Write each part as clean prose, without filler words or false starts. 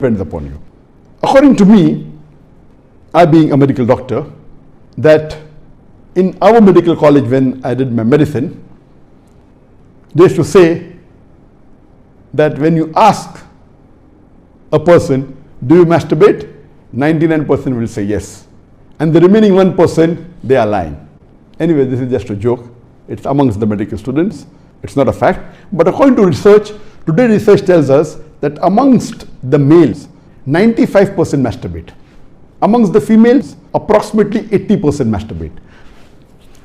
depends upon you. According to me, I being a medical doctor, that in our medical college when I did my medicine, they used to say that when you ask a person, do you masturbate? 99% will say yes. And the remaining 1%, they are lying. Anyway, this is just a joke. It's amongst the medical students. It's not a fact. But according to research, today research tells us that amongst the males, 95% masturbate. Amongst the females, approximately 80% masturbate.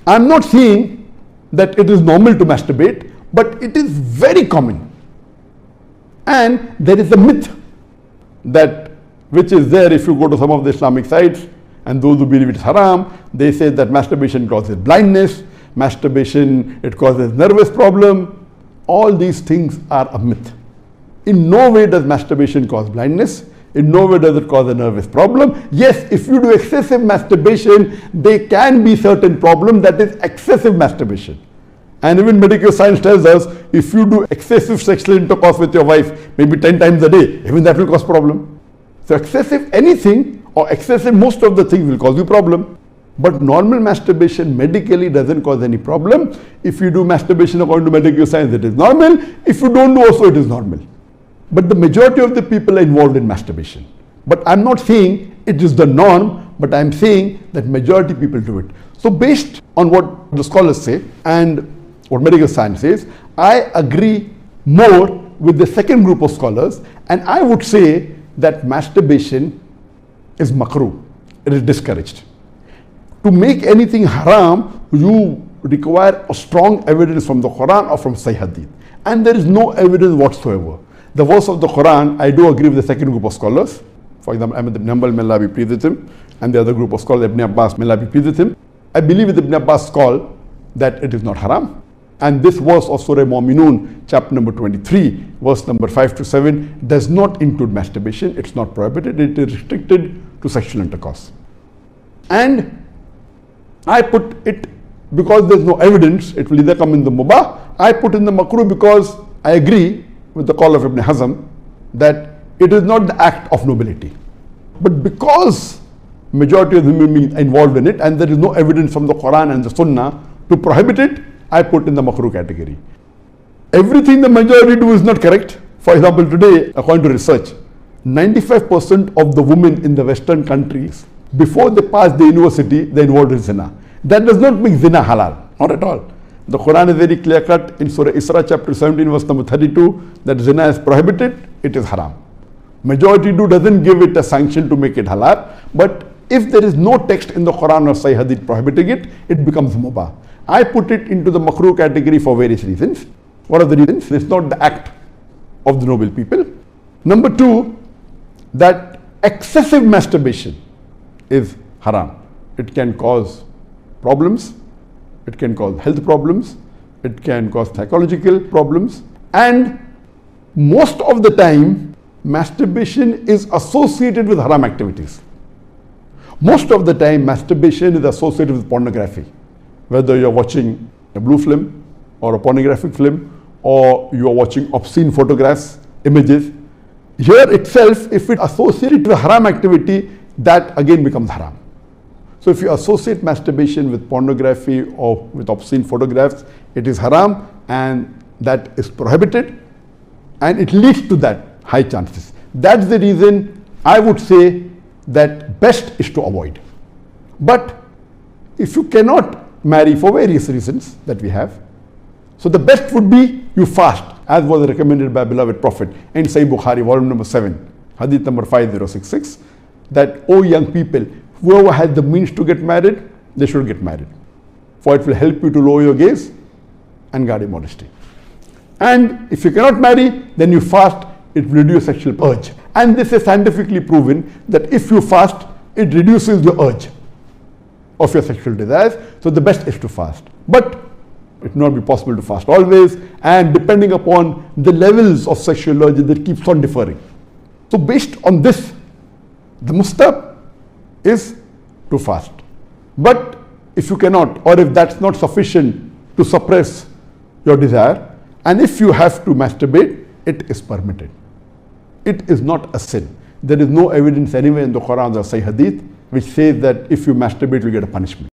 I'm not saying that it is normal to masturbate, but it is very common. And there is a myth that which is there if you go to some of the Islamic sites, and those who believe it's haram, they say that masturbation causes blindness, masturbation, it causes nervous problem. All these things are a myth. In no way does masturbation cause blindness. In no way does it cause a nervous problem. Yes, if you do excessive masturbation, there can be certain problem, that is excessive masturbation. And even medical science tells us, if you do excessive sexual intercourse with your wife, maybe 10 times a day, even that will cause problem. So excessive anything or excessive most of the things will cause you problem. But normal masturbation medically doesn't cause any problem. If you do masturbation according to medical science, it is normal. If you don't do also, it is normal. But the majority of the people are involved in masturbation. But I'm not saying it is the norm, but I'm saying that majority people do it. So based on what the scholars say and what medical science says, I agree more with the second group of scholars, and I would say that masturbation is makruh. It is discouraged. To make anything haram, you require a strong evidence from the Quran or from Sahih Hadith. And there is no evidence whatsoever. The verse of the Quran, I do agree with the second group of scholars. For example, Ahmad ibn Hanbal, may Allah be pleased with him, and the other group of scholars, Ibn Abbas, may Allah be pleased with him. I believe with Ibn Abbas' call that it is not haram. And this verse of Surah Mu'minun, chapter number 23, verse number 5 to 7, does not include masturbation. It's not prohibited. It is restricted to sexual intercourse. And I put it because there's no evidence. It will either come in the mubah. I put in the makruh because I agree with the call of Ibn Hazm that it is not the act of nobility. But because majority of the human beings are involved in it and there is no evidence from the Quran and the Sunnah to prohibit it, I put in the makruh category. Everything the majority do is not correct. For example, today, according to research, 95% of the women in the Western countries, before they pass the university, they involved in zina. That does not make zina halal, not at all. The Quran is very clear cut in Surah Isra chapter 17 verse number 32 that zina is prohibited, it is haram. Majority doesn't give it a sanction to make it halal, but if there is no text in the Quran or Sahih Hadith prohibiting it, it becomes mubah. I put it into the makruh category for various reasons. What are the reasons? It's not the act of the noble people. Number two, that excessive masturbation is haram. It can cause problems. It can cause health problems. It can cause psychological problems. And most of the time, masturbation is associated with haram activities. Most of the time, masturbation is associated with pornography. Whether you're watching a blue film or a pornographic film, or you are watching obscene photographs, images. Here itself, if it associated with haram activity, that again becomes haram. So if you associate masturbation with pornography or with obscene photographs, it is haram and that is prohibited and it leads to that high chances. That's the reason I would say that best is to avoid. But if you cannot marry for various reasons that we have, so the best would be you fast, as was recommended by beloved Prophet in Sahih Bukhari, volume number 7, hadith number 5066, that, O young people, whoever has the means to get married, they should get married. For it will help you to lower your gaze and guard your modesty. And if you cannot marry, then you fast, it will reduce sexual urge. And this is scientifically proven that if you fast, it reduces your urge of your sexual desires. So the best is to fast. But it will not be possible to fast always, and depending upon the levels of sexual urge, that keeps on differing. So based on this, the mustahab is to fast. But if you cannot, or if that's not sufficient to suppress your desire, and if you have to masturbate, it is permitted. It is not a sin. there is no evidence anywhere in the Quran or Sahih Hadith which says that if you masturbate, you get a punishment.